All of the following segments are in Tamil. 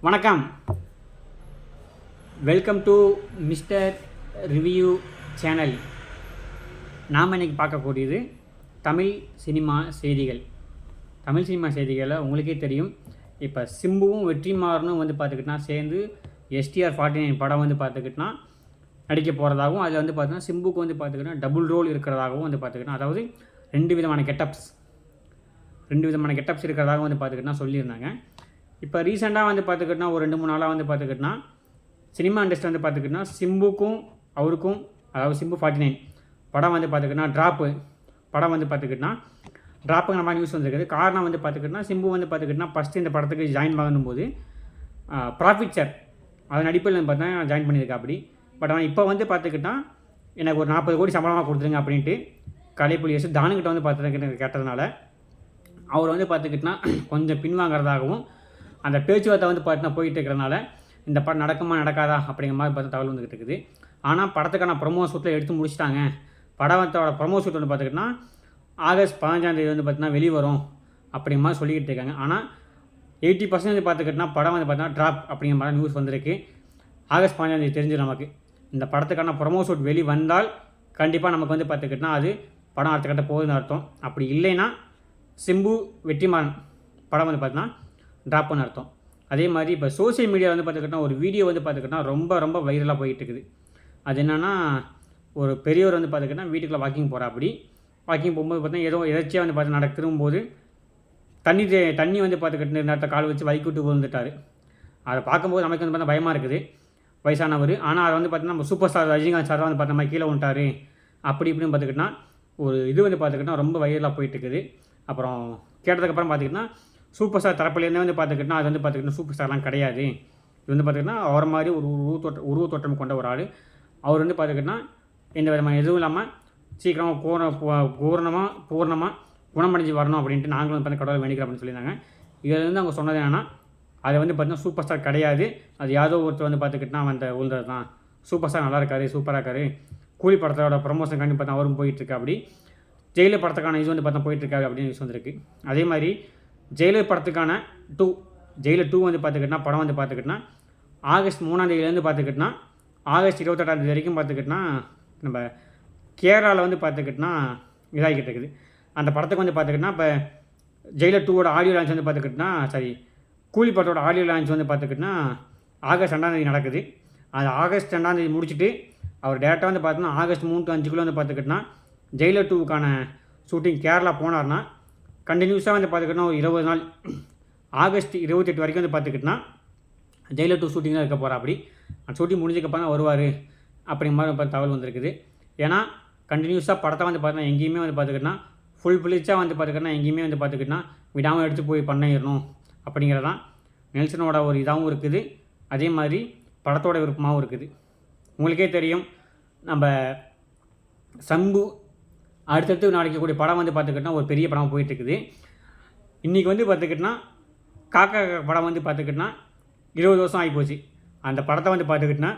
வணக்கம். Welcome to mister review channel. நாம் இன்றைக்கி பார்க்கக்கூடியது தமிழ் சினிமா செய்திகள். தமிழ் சினிமா செய்திகளில் உங்களுக்கே தெரியும், இப்போ சிம்புவும் வெற்றிமாறனும் பார்த்துக்கிட்டனா சேர்ந்து STR49 படம் பார்த்துக்கிட்டனா நடிக்க போகிறதாகவும், அதில் பார்த்தீங்கன்னா சிம்புக்கு பார்த்துக்கிட்டனா டபுள் ரோல் இருக்கிறதாகவும் பார்த்துக்கிட்டனா, அதாவது ரெண்டு விதமான கெட்டப்ஸ் இருக்கிறதாகவும் பார்த்துக்கிட்டனா சொல்லியிருந்தாங்க. இப்போ ரீசெண்டாக பார்த்துக்கிட்டனா ஒரு 2-3 நாளாக பார்த்துக்கிட்டனா சினிமா இண்டஸ்ட்ரி பார்த்துக்கிட்டனா சிம்புக்கும் அவருக்கும், அதாவது சிம்பு 49 படம் பார்த்துக்கிட்டனா படம் பார்த்துக்கிட்டனா ட்ராப்புங்கிற மாதிரி நியூஸ் வந்துருக்குது. காரணம் பார்த்துக்கிட்டனா சிம்பு பார்த்துக்கிட்டனா ஃபஸ்ட்டு இந்த படத்துக்கு ஜாயின் பண்ணும்போது ப்ராஃபிட் ஷேர் அது நடிப்பில் பார்த்தா ஜாயின் பண்ணியிருக்கா அப்படி. பட் ஆனால் இப்போ பார்த்துக்கிட்டா எனக்கு ஒரு 40 கோடி சம்பளமாக கொடுத்துருங்க அப்படின்ட்டு கலைப்புலி தானுக்கிட்ட பார்த்துக்கிட்ட கேட்டதுனால அவர் பார்த்துக்கிட்டனா கொஞ்சம் பின்வாங்கிறதாகவும், அந்த பேச்சுவார்த்தை பார்த்தீங்கன்னா போயிட்டு இருக்கிறனால இந்த படம் நடக்குமா நடக்காதா அப்படிங்கிற மாதிரி பார்த்து தகவல் வந்துக்கிட்டு இருக்குது. ஆனால் படத்துக்கான ப்ரொமோ ஷூட்டில் எடுத்து முடிச்சிட்டாங்க. படத்தோட ப்ரொமோ ஷூட் பார்த்துக்கிட்டனா ஆகஸ்ட் 15ஆம் தேதி பார்த்தீங்கன்னா வெளிவரும் அப்படிங்கிற மாதிரி சொல்லிக்கிட்டு இருக்காங்க. ஆனால் 80% பார்த்துக்கிட்டனா படம் பார்த்தீங்கன்னா ட்ராப் அப்படிங்கிற மாதிரி நியூஸ் வந்திருக்கு. ஆகஸ்ட் 15ஆம் தேதி தெரிஞ்சு நமக்கு இந்த படத்துக்கான ப்ரொமோ ஷூட் வெளி வந்தால் கண்டிப்பாக நமக்கு பார்த்துக்கிட்டனா அது படம் அடுத்த கட்ட போகுதுன்னு அர்த்தம். அப்படி இல்லைன்னா சிம்பு வெற்றிமாறன் படம் பார்த்தீங்கன்னா ட்ராப்னு அர்த்தம். அதே மாதிரி இப்போ சோசியல் மீடியாவில் பார்த்துக்கிட்டா ஒரு வீடியோ பார்த்துக்கிட்டா ரொம்ப வைரலாக போயிட்டு இருக்குது. அது என்னென்னா, ஒரு பெரியவர் பார்த்துக்கிட்டா வீட்டுக்குள்ளே வாக்கிங் போகிறாப்படி. வாக்கிங் போகும்போது பார்த்தீங்கன்னா ஏதோ எதாச்சியாக பார்த்து திரும்பும்போது தண்ணி பார்த்துக்கிட்டு நேரத்தை கால் வச்சு வைக்கி விட்டு விழுந்துட்டார். அதை பார்க்கும்போது நமக்கு பார்த்தா பயமாக இருக்குது, வயசானவர். ஆனால் அதை பார்த்தீங்கன்னா நம்ம சூப்பர் ஸ்டார் ரஜினிகாந்த் சார் தான் பார்த்த மாதிரி கீழே விட்டார் அப்படி இப்படின்னு பார்த்துக்கிட்டா ஒரு இது பார்த்துக்கிட்டா ரொம்ப வைரலாக போயிட்டு இருக்குது. அப்புறம் கேட்டதுக்கப்புறம் பார்த்திங்கன்னா சூப்பர் ஸ்டார் தரப்புலேருந்து பார்த்துக்கிட்டா அது பார்த்துக்கிட்டா சூப்பர் ஸ்டார்லாம் கிடையாது. இது பார்த்திங்கன்னா அவரை மாதிரி ஒரு உருவத்தோட்டம் கொண்ட ஒரு ஆள். அவர் பார்த்துக்கிட்டா எந்த விதமான எதுவும் இல்லாமல் சீக்கிரமாக பூர்ணமாக குணமடைஞ்சு வரணும் அப்படின்ட்டு நாங்களும் பார்த்து கடவுளை வேண்டிக்கிறோம் அப்படின்னு சொல்லியிருந்தாங்க. இதிலேருந்து அவங்க சொன்னது என்னென்னா, அது பார்த்திங்கன்னா சூப்பர் ஸ்டார் கிடையாது, அது யாரோ ஒருத்தர் பார்த்துக்கிட்டா அந்த உழுந்தது தான். சூப்பர் ஸ்டார் நல்லா இருக்காரு, சூப்பராக இருக்காரு. கூலி படத்தோட ப்ரமோஷன் கண்டி பார்த்தா அவரும் போயிட்டுருக்கு. அப்படி ஜெயிலர் படத்துக்கான இது பார்த்தா போயிட்டுருக்காரு அப்படின்னு நியூஸ் வந்திருக்கு. அதே மாதிரி ஜெயிலர் படத்துக்கான ஜெயிலர் 2 பார்த்துக்கிட்டனா படம் பார்த்துக்கிட்டனா ஆகஸ்ட் 3ஆம் தேதியிலேருந்து பார்த்துக்கிட்டனா ஆகஸ்ட் 28ஆம் தேதி வரைக்கும் பார்த்துக்கிட்டனா நம்ம கேரளாவில் பார்த்துக்கிட்டனா இதாகிக்கிட்டு இருக்குது. அந்த படத்துக்கு பார்த்துக்கிட்டனா இப்போ ஜெயிலர் 2ஓட ஆடியோ லான்ச் பார்த்துக்கிட்டனா கூலி படத்தோட ஆடியோ லான்ச் பார்த்துக்கிட்டனா ஆகஸ்ட் 2ஆம் தேதி நடக்குது. அது ஆகஸ்ட் 2ஆம் தேதி முடிச்சுட்டு அவர் டேரெக்டாக பார்த்தோன்னா ஆகஸ்ட் 3 to 5 பார்த்துக்கிட்டனா ஜெயிலர் 2க்கான ஷூட்டிங் கேரளா போனார்னா கண்டினியூஸாக பார்த்துக்கிட்டனா ஒரு 20 நாள் ஆகஸ்ட் 28 வரைக்கும் பார்த்துக்கிட்டனா ஜெயிலர் 2 ஷூட்டிங் தான் இருக்க போகிறா. அப்படி அந்த ஷூட்டிங் முடிஞ்சதுக்கப்புறம் தான் வருவார் அப்படிங்கிற மாதிரி தகவல் வந்திருக்குது. ஏன்னா கண்டினியூஸாக படத்தை பார்த்தீங்கன்னா எங்கேயுமே பார்த்துக்கிட்டனா ஃபுல் ஃபிளிச்சாக பார்த்துக்கிட்டனா எங்கேயுமே பார்த்துக்கிட்டனா விடாமல் எடுத்து போய் பண்ணிடணும் அப்படிங்கிறதான் நெல்சனோட ஒரு இதாகவும் இருக்குது. அதே மாதிரி படத்தோட விருப்பமாகவும் இருக்குது. உங்களுக்கே தெரியும், நம்ம சம்பு அடுத்தடுத்து நடிக்கக்கூடிய படம் பார்த்துக்கிட்டனா ஒரு பெரிய படமாக போயிட்டுருக்குது. இன்றைக்கி பார்த்துக்கிட்டனா காக்கா படம் பார்த்துக்கிட்டனா 20 வருஷம் ஆகிப்போச்சு. அந்த படத்தை பார்த்துக்கிட்டனா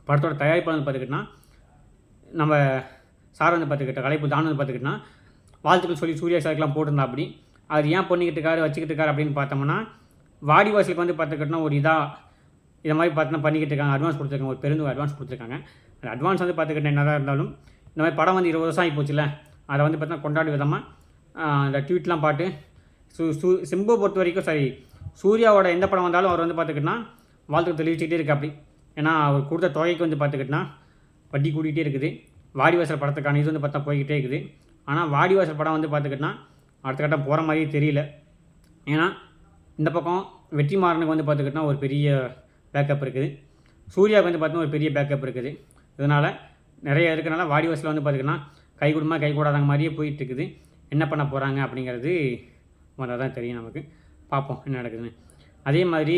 படத்தோட தயாரிப்பாளர் பார்த்துக்கிட்டனா நம்ம சார் பார்த்துக்கிட்ட கலைப்பு தான் பார்த்துக்கிட்டனா வாழ்த்துக்கள் சொல்லி சூர்யா சாருக்கெலாம் போட்டிருந்தா. அப்படி அது ஏன் பண்ணிக்கிட்டு இருக்காரு வச்சுக்கிட்டு இருக்காரு அப்படின்னு பார்த்தோம்னா, வாடிவாசலுக்கு பார்த்துக்கிட்டனா ஒரு இதை மாதிரி பார்த்தோன்னா பண்ணிக்கிட்டு இருக்காங்க. அட்வான்ஸ் கொடுத்துருக்காங்க, ஒரு பெருந்து அட்வான்ஸ் கொடுத்துருக்காங்க. அந்த அட்வான்ஸ் பார்த்துக்கிட்ட என்னதான் இருந்தாலும் இந்த மாதிரி படம் 20 வருஷம் ஆகி போச்சுல, அதை பார்த்தீங்கன்னா கொண்டாடி விதமாக அந்த ட்வீட்லாம் பாட்டு சிம்பு பொறுத்த வரைக்கும் சரி, சூர்யாவோட எந்த படம் வந்தாலும் அவர் பார்த்துக்கிட்டனா வாழ்த்துக்கள் தெரிவிச்சுக்கிட்டே இருக்கு. அப்படி ஏன்னா அவர் கொடுத்த தொகைக்கு பார்த்துக்கிட்டனா வட்டி கூட்டிகிட்டே இருக்குது. வாடிவாசல் படத்துக்கான இது பார்த்தா போய்கிட்டே இருக்குது. ஆனால் வாடிவாசல் படம் பார்த்துக்கிட்டனா அடுத்த கட்டம் போகிற மாதிரியே தெரியல. ஏன்னா இந்த பக்கம் வெற்றிமாறனுக்கு பார்த்துக்கிட்டனா ஒரு பெரிய பேக்கப் இருக்குது, சூர்யாவுக்கு பார்த்தீங்கன்னா ஒரு பெரிய பேக்கப் இருக்குது. இதனால் நிறைய இருக்கிறனால வாடிவாசலில் பார்த்துக்கிட்டனா கை கொடுமா கை கூடாதாங்க மாதிரியே போயிட்டுருக்குது. என்ன பண்ண போகிறாங்க அப்படிங்கிறது வந்தால் தான் தெரியும் நமக்கு. பார்ப்போம் என்ன நடக்குதுன்னு. அதே மாதிரி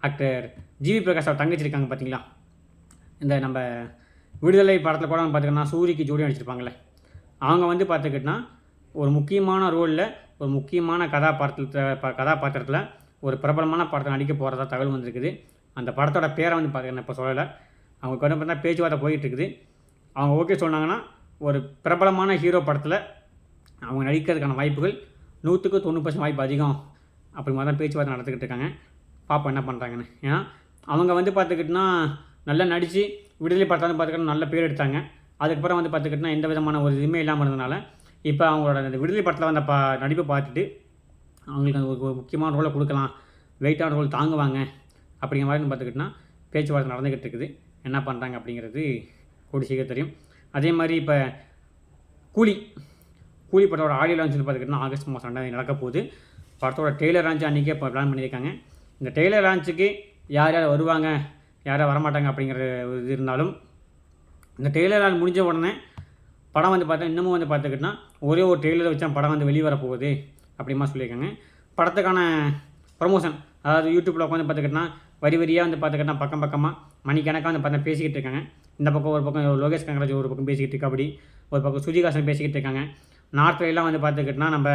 ஆக்டர் ஜிவி பிரகாஷ் அவர் தங்கச்சி இருக்காங்க பார்த்தீங்களா, இந்த நம்ம விடுதலை படத்தில் கூட பார்த்துக்கிட்டனா சூரிக்கு ஜோடி நடிச்சிருப்பாங்களே, அவங்க பார்த்துக்கிட்டனா ஒரு முக்கியமான ரோலில் ஒரு முக்கியமான கதாபாத்திரத்தில் ஒரு பிரபலமான படத்தை நடிக்க போகிறதா தகவல் வந்திருக்குது. அந்த படத்தோட பேரை பார்த்துக்கிட்டேன் இப்போ சொல்லலை. அவங்களுக்கு பார்த்தா பேச்சுவார்த்தை போயிட்டுருக்குது. அவங்க ஓகே சொன்னாங்கன்னா ஒரு பிரபலமான ஹீரோ படத்தில் அவங்க நடிக்கிறதுக்கான வாய்ப்புகள் 100% 90% வாய்ப்பு அதிகம் அப்படி மாதிரி தான் பேச்சுவார்த்தை நடத்திக்கிட்டு இருக்காங்க. பார்ப்போம் என்ன பண்ணுறாங்கன்னு. ஏன்னா அவங்க வந்து பார்த்துக்கிட்டினா நல்லா நடித்து விடுதலை படத்தை வந்து பார்த்துக்கிட்டா நல்ல பேர் எடுத்தாங்க. அதுக்கப்புறம் வந்து பார்த்துக்கிட்டினா எந்த விதமான ஒரு இதுவுமே இல்லாமல் இருந்ததுனால இப்போ அவங்களோட அந்த விடுதலை படத்தில் வந்த நடிப்பை பார்த்துட்டு அவங்களுக்கு அந்த ஒரு முக்கியமான ரோலை கொடுக்கலாம், வெயிட்டான ரோல் தாங்குவாங்க அப்படிங்கிற மாதிரி பார்த்துக்கிட்டினா பேச்சுவார்த்தை நடந்துக்கிட்டு இருக்குது. என்ன பண்ணுறாங்க அப்படிங்கிறது கூடி சீக்கிரம் தெரியும். அதே மாதிரி இப்போ கூலி படத்தோட ஆடியோ லான்ச் வந்து பார்த்துக்கிட்டினா ஆகஸ்ட் மாதம் 2 நடக்க போகுது. படத்தோட டெய்லர் லான்ச் அன்றைக்கே இப்போ பிளான் பண்ணியிருக்காங்க. இந்த டெய்லர் லான்ச்சுக்கு யார் யார் வருவாங்க, யார் யார் வரமாட்டாங்க அப்படிங்கிற இது இருந்தாலும் இந்த டெய்லர் லான்ச் முடிஞ்ச உடனே படம் வந்து பார்த்தா இன்னமும் வந்து பார்த்துக்கிட்டினா ஒரே ஒரு டெய்லரை வச்சா படம் வந்து வெளியே வரப்போகுது அப்படிமா சொல்லியிருக்காங்க. படத்துக்கான ப்ரமோஷன், அதாவது யூடியூப்பில் உட்காந்து பார்த்துக்கிட்டினா வரியாக வந்து பார்த்துக்கிட்டினா பக்கமாக மணிக்கணக்காக வந்து பார்த்தா பேசிக்கிட்டு இருக்காங்க. இந்த பக்கம் ஒரு பக்கம் லோகேஷ் கனகராஜ் ஒரு பக்கம் பேசிக்கிட்டு இருக்கா, அப்படி ஒரு பக்கம் சுஜிகாசன் பேசிக்கிட்டு இருக்காங்க. நார்த்லாம் வந்து பார்த்துக்கிட்டினா நம்ம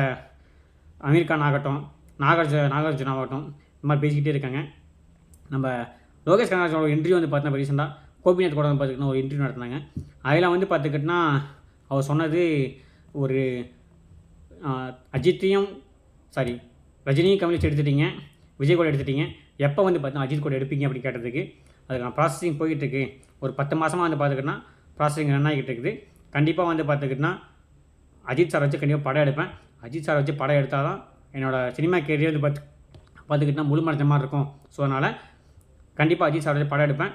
அமீர் கான் ஆகட்டும், நாகார்ஜுன் ஆகட்டும், இந்த மாதிரி பேசிக்கிட்டே இருக்காங்க. நம்ம லோகேஷ் கனகராஜோட இன்டர்வியூ வந்து பார்த்தீங்கன்னா ரீசெண்டாக கோபிநாத் கூட வந்து பார்த்துக்கிட்டினா ஒரு இன்டர்வியூ நடத்தினாங்க. அதில் வந்து பார்த்துக்கிட்டினா அவர் சொன்னது ஒரு ரஜினியும் கமலேஷ் எடுத்துட்டீங்க, விஜய் கூட எடுத்துட்டீங்க, எப்போ வந்து பார்த்தீங்கன்னா அஜித் கூட எடுப்பீங்க அப்படின்னு கேட்டதுக்கு அதுக்கான ப்ராசஸிங் போய்கிட்டுருக்கு, ஒரு 10 மாதமாக வந்து பார்த்துக்கிட்டினா ப்ராசஸிங் ரன் ஆகிட்டு இருக்குது. கண்டிப்பாக வந்து பார்த்துக்கிட்டினா அஜித் சார் வச்சு கண்டிப்பாக படம் எடுப்பேன். அஜித் சார் வச்சு படம் எடுத்தால் தான் என்னோடய சினிமா கேரியர் வந்து பார்த்துக்கிட்டினா முழுமடைஞ்ச மாதிரி இருக்கும். ஸோ அதனால் கண்டிப்பாக அஜித் சார் வச்சு படம் எடுப்பேன்.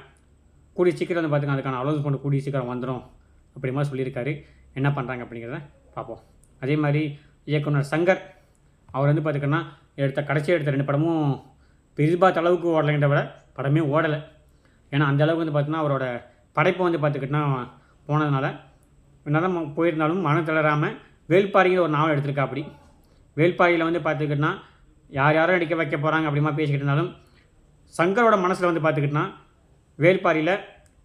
கூடிய சீக்கிரம் வந்து பார்த்துங்க அதுக்கான அலோன்ஸ்மெண்ட் கூடிய சீக்கிரம் வந்துடும் அப்படி மாதிரி சொல்லியிருக்காரு. என்ன பண்ணுறாங்க அப்படிங்கிறத பார்ப்போம். அதே மாதிரி இயக்குனர் சங்கர் அவர் வந்து பார்த்திங்கன்னா கடைசியாக எடுத்த 2 படமும் எதிர்பார்த்த அளவுக்கு ஓடலைங்கிற விட படமே ஓடலை. ஏன்னா அந்த அளவுக்கு வந்து பார்த்திங்கன்னா அவரோட படைப்பை வந்து பார்த்துக்கிட்டினா போனதுனால என்னதான் போயிருந்தாலும் மனம் தளராமல் வேள்பாரிங்கிற ஒரு நாவல் எடுத்திருக்கா. அப்படி வேள்பாரியில் வந்து பார்த்துக்கிட்டினா யாரும் நடிக்க வைக்க போகிறாங்க அப்படிமா பேசிக்கிட்டு இருந்தாலும் சங்கரோட மனசில் வந்து பார்த்துக்கிட்டினா வேள்பாரியில்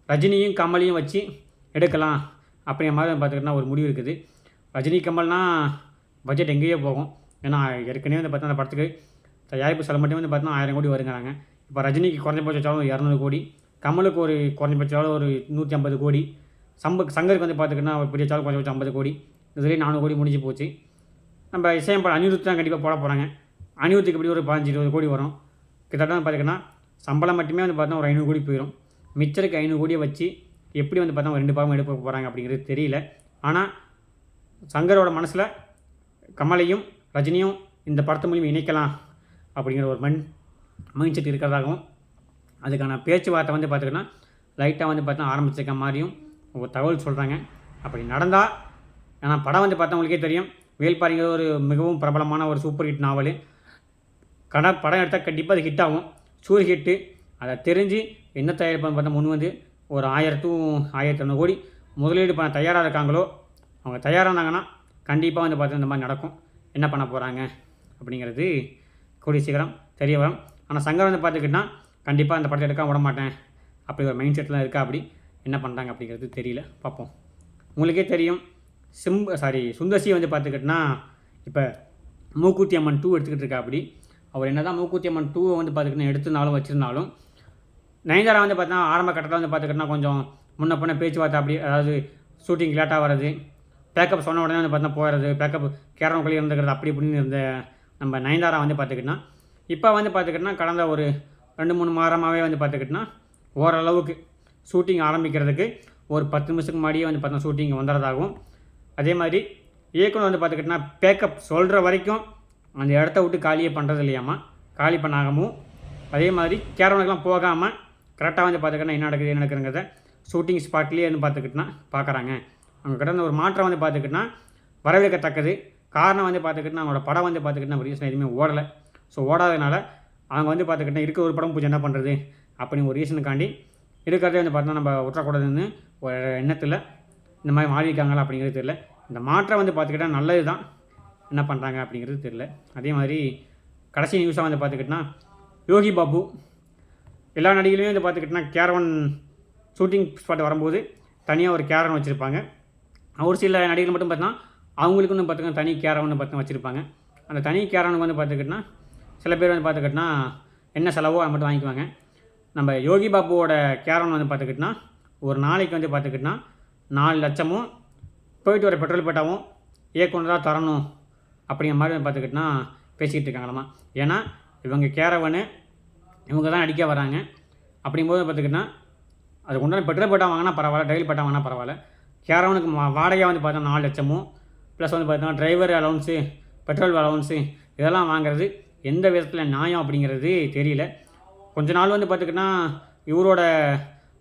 ரஜினியும் கமலையும் வச்சு எடுக்கலாம் அப்படிங்கிற மாதிரி பார்த்துக்கிட்டினா ஒரு முடிவு இருக்குது. ரஜினி கமல்னால் பட்ஜெட் எங்கேயோ போகும். ஏன்னா ஏற்கனவே வந்து பார்த்தா அந்த படத்துக்கு தயாரிப்பு செலவு மட்டுமே வந்து பார்த்தீங்கன்னா 1000 கோடி வருங்கிறாங்க. இப்போ ரஜினிக்கு குறைஞ்சபட்ச செலவு 200 கோடி, கமலுக்கு ஒரு குறைஞ்சபட்ச செலவு ஒரு 150 கோடி, சங்கருக்கு வந்து பார்த்துக்கிட்டினா பெரிய செலவு குறைஞ்சபட்சம் 50 கோடி, இதுலேயே 400 கோடி முடிஞ்சு போச்சு. நம்ம இசையம் படம் அனிருத் தான் கண்டிப்பாக போட போகிறாங்க. அனிருத்துக்கு இப்படி ஒரு 15-20 கோடி வரும். கிட்டத்தட்ட வந்து பார்த்திங்கன்னா சம்பளம் மட்டுமே வந்து பார்த்தா ஒரு 500 கோடி போயிடும். மிச்சருக்கு 500 கோடியை வச்சு எப்படி வந்து பார்த்தா ஒரு 2 படமும் எடுக்க போகிறாங்க அப்படிங்கிறது தெரியல. ஆனால் சங்கரோட மனசில் கமலையும் ரஜினியும் இந்த படத்து மூலியம் இணைக்கலாம் அப்படிங்கிற ஒரு மைண்ட் செட் இருக்கிறதாகவும் அதுக்கான பேச்சுவார்த்தை வந்து பார்த்திங்கன்னா லைட்டாக வந்து பார்த்தா ஆரம்பிச்சிருக்க மாதிரியும் ஒரு தகவல் சொல்கிறாங்க. அப்படி நடந்தால், ஏன்னா படம் வந்து பார்த்தா உங்களுக்கே தெரியும், வேள்பாரிங்கிற ஒரு மிகவும் பிரபலமான ஒரு சூப்பர் ஹிட் நாவல். படம் எடுத்தால் கண்டிப்பாக அது ஹிட் ஆகும், சூர் ஹிட்டு. அதை தெரிஞ்சு என்ன தயாரிப்பான்னு பார்த்தா முன் வந்து ஒரு 1000 to 1500 கோடி முதலீடு பண்ண தயாராக இருக்காங்களோ அவங்க தயாரானாங்கன்னா கண்டிப்பாக வந்து பார்த்தா இந்த மாதிரி நடக்கும். என்ன பண்ண போகிறாங்க அப்படிங்கிறது கூடிய சீக்கிரம் தெரிய வரும். ஆனால் சங்கர் வந்து பார்த்துக்கிட்டா கண்டிப்பாக அந்த படத்தை எடுக்க விட மாட்டேன் அப்படி ஒரு மைண்ட் செட்லாம் இருக்கா. அப்படி என்ன பண்ணுறாங்க அப்படிங்கிறது தெரியல, பார்ப்போம். உங்களுக்கே தெரியும், சுந்தர்சி வந்து பார்த்துக்கிட்டனா இப்போ மூக்குத்தி அம்மன் 2 எடுத்துக்கிட்டு இருக்கா. அப்படி அவர் என்ன தான் மூக்குத்தி அம்மன் 2 வந்து பார்த்துக்கிட்டா எடுத்துனாலும் வச்சுருந்தாலும் நயன்தாரா வந்து பார்த்தீங்கன்னா ஆரம்ப கட்டத்தில் வந்து பார்த்துக்கிட்டனா கொஞ்சம் முன்ன பின்ன பேச்சுவார்த்தை அப்படி, அதாவது ஷூட்டிங் லேட்டாக வர்றது, பேக்கப் சொன்ன உடனே வந்து பார்த்தா போகிறது, பேக்கப் கேரளக்குள்ளே இருந்துக்கிறது அப்படி இப்படின்னு இருந்த நம்ம நயன்தாரா வந்து பார்த்துக்கிட்டனா இப்போ வந்து பார்த்துக்கிட்டனா கடந்த ஒரு 2-3 வாரமாகவே வந்து பார்த்துக்கிட்டனா ஓரளவுக்கு ஷூட்டிங் ஆரம்பிக்கிறதுக்கு ஒரு 10 நிமிஷத்துக்கு முன்னாடியே வந்து பார்த்தா ஷூட்டிங் வந்துடுறதாகவும், அதே மாதிரி இயக்குனர் வந்து பார்த்துக்கிட்டனா பேக்கப் சொல்கிற வரைக்கும் அந்த இடத்த விட்டு காலியே பண்ணுறது இல்லையாமா, காலி பண்ணாகவும், அதே மாதிரி கேரவனுக்கெலாம் போகாமல் கரெக்டாக வந்து பார்த்துக்கிட்டனா என்ன நடக்குதுங்கிறத ஷூட்டிங் ஸ்பாட்லேயே வந்து பார்த்துக்கிட்டனா பார்க்குறாங்க. அவங்க கிட்ட ஒரு மாற்றம் வந்து பார்த்துக்கிட்டனா வரவேற்கத்தக்கது. காரணம் வந்து பார்த்துக்கிட்டனா அவங்களோட படம் வந்து பார்த்துக்கிட்டனா ரீசன் எதுவுமே ஓடலை. ஸோ ஓடாதனால அவங்க வந்து பார்த்துக்கிட்டா இருக்க ஒரு படம் பூஜை என்ன பண்ணுறது அப்படின்னு ஒரு ரீசனுக்காண்டி இருக்கிறதே வந்து பார்த்தோன்னா நம்ம விட்டுறக்கூடாதுன்னு ஒரு எண்ணத்தில் இந்த மாதிரி மாறியிருக்காங்களா அப்படிங்கிறது தெரியல. இந்த மாற்றம் வந்து பார்த்துக்கிட்டா நல்லது தான், என்ன பண்ணுறாங்க அப்படிங்கிறது தெரியல. அதே மாதிரி கடைசி நியூஸாக வந்து பார்த்துக்கிட்டனா யோகி பாபு எல்லா நடிகளையும் வந்து பார்த்துக்கிட்டனா கேரவன் ஷூட்டிங் ஸ்பாட் வரும்போது தனியாக ஒரு கேரவன் வச்சுருப்பாங்க. ஒரு சில நடிகர்கள் மட்டும் பார்த்தீங்கன்னா அவங்களுக்கு வந்து பார்த்துக்கிட்டா தனி கேரவன் பார்த்து வச்சுருப்பாங்க. அந்த தனி கேரவனுக்கு வந்து பார்த்துக்கிட்டனா சில பேர் வந்து பார்த்துக்கிட்டனா என்ன செலவோ அதை மட்டும் வாங்கிக்குவாங்க. நம்ம யோகி பாபுவோட கேரவன் வந்து பார்த்துக்கிட்டனா ஒரு நாளைக்கு வந்து பார்த்துக்கிட்டனா 4 லட்சமும் போயிட்டு வர பெட்ரோல் பேட்டாவும் இயக்குனராக தரணும் அப்படிங்கிற மாதிரி பார்த்துக்கிட்டனா பேசிக்கிட்டு இருக்காங்களாமா. ஏன்னா இவங்க கேரவனு இவங்க தான் நடிக்க வராங்க. அப்படிங்கும்போது பார்த்திங்கன்னா அதுக்கு உண்டான பெட்ரோல் பட்டா வாங்கினா பரவாயில்ல, டெய்லி பட்டா வாங்கினா பரவாயில்ல. கேரவனுக்கு வாடகையாக வந்து பார்த்தா 4 லட்சமோ ப்ளஸ் வந்து பார்த்தீங்கன்னா டிரைவர் அலவுன்ஸு, பெட்ரோல் அலவுன்ஸு இதெல்லாம் வாங்குறது எந்த விதத்தில் நியாயம் அப்படிங்கிறது தெரியல. கொஞ்ச நாள் வந்து பார்த்திங்கன்னா இவரோட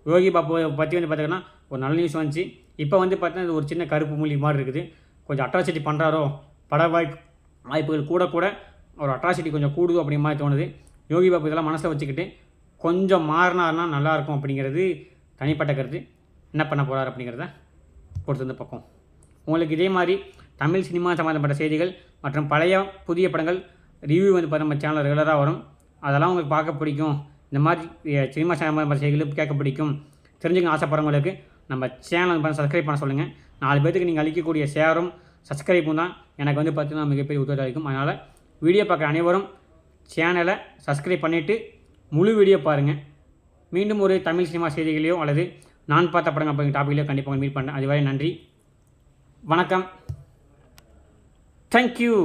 யோகி பாபு பற்றி வந்து பார்த்திங்கன்னா ஒரு நல்ல நியூஸ் வந்துச்சு. இப்போ வந்து பார்த்தீங்கன்னா இது ஒரு சின்ன கருப்பு மூலி மாதிரி இருக்குது. கொஞ்சம் அட்ராசிட்டி பண்ணுறாரோ, பட வாய்ப்புகள் கூட ஒரு அட்ராசிட்டி கொஞ்சம் கூடுதோ அப்படிங்கிற மாதிரி தோணுது. யோகி பாபு இதெல்லாம் மனசில் வச்சுக்கிட்டு கொஞ்சம் மாறினார்னா நல்லாயிருக்கும் அப்படிங்கிறது தனிப்பட்ட கருத்து. என்ன பண்ண போகிறார் அப்படிங்கிறத பொறுத்து வந்து பார்ப்போம். உங்களுக்கு இதே மாதிரி தமிழ் சினிமா சம்மந்தப்பட்ட செய்திகள் மற்றும் பழைய புதிய படங்கள் ரிவ்யூ வந்து பார்த்து நம்ம சேனலில் ரெகுலராக வரும். அதெல்லாம் உங்களுக்கு பார்க்க பிடிக்கும், இந்த மாதிரி சினிமா சம்மந்தப்பட்ட செய்திகளும் கேட்க பிடிக்கும், தெரிஞ்சுக்க ஆசைப்படுறவங்களுக்கு நம்ம சேனல் வந்து சப்ஸ்கிரைப் பண்ண சொல்லுங்கள். 4 பேருக்கு நீங்கள் அளிக்கக்கூடிய ஷேரும் சப்ஸ்கிரைப்பும் தான் எனக்கு வந்து பார்த்திங்கன்னா மிகப்பெரிய உதவி அளிக்கும். அதனால் வீடியோ பார்க்குற அனைவரும் சேனலை சப்ஸ்கிரைப் பண்ணிவிட்டு முழு வீடியோ பாருங்கள். மீண்டும் ஒரு தமிழ் சினிமா செய்திகளையோ அல்லது நான் பார்த்த படங்கள் அப்படிங்கிற டாப்பிக்லையோ கண்டிப்பாக மீட் பண்ணுறேன். அதுவரை நன்றி, வணக்கம், தேங்க்யூ.